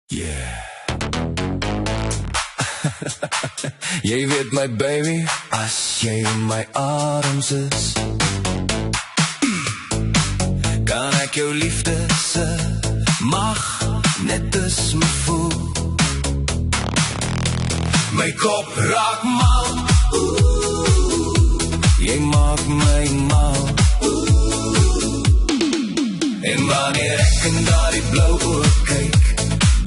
Yeah. Jy weet my baby, as jy in my arms is, kan ek jou liefde se mag net as my voel. My kop raak mal, jy maak my mal, en wanneer ek in daardie blou oog kyk,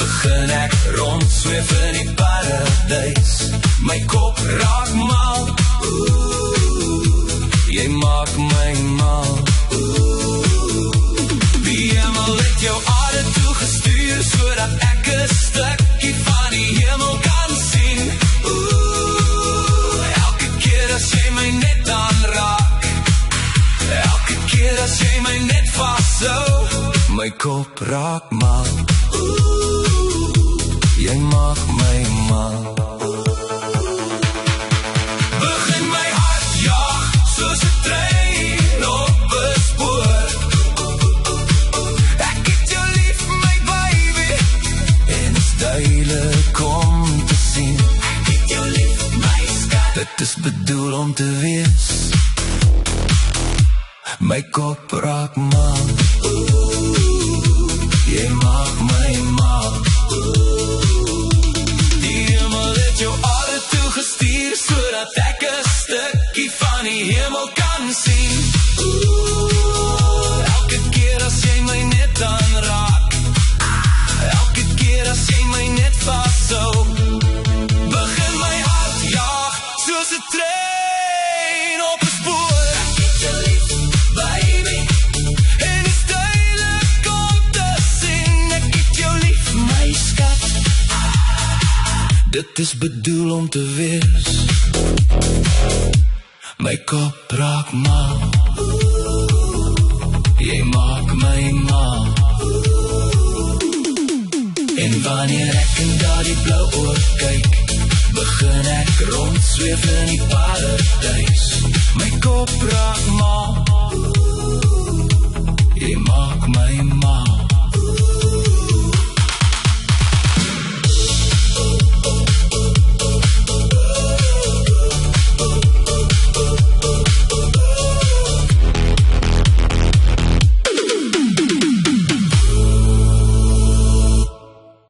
begin ek rondsweef in die paradijs. My kop raak mal, jy maak my mal. Die hemel het jou aarde toegestuur, sodat ek 'n stukkie van die hemel kan sien. Elke keer as jy my net aanraak, elke keer as jy my net vashou, my kop raak mal, jy maak my mal. Begin my hart jaag, soos 'n trein op 'n spoor. Ek het jou lief, my baby, en is duidelik om te sien. Ek het jou lief, my skat, dit is bedoel om te wees. My kop raak mal, jy maak my mal. Die hemel het jou aarde toegestuur, sodat ek 'n stukkie van die hemel kan sien. Elke keer as jy my net aanraak, elke keer as jy my net vashou, begin my hart jaag, soos 'n trein op 'n spoor. Ek het jou lief, baby, en is duidelik om te sien. Ek het jou lief, my skat, dit is bedoel om te wees. My kop raak mal, jy maak my mal. En wanneer ek in daardie blou oog kyk, begin ek rondsweef in die paradijs. My kop raak mal, jy maak my mal.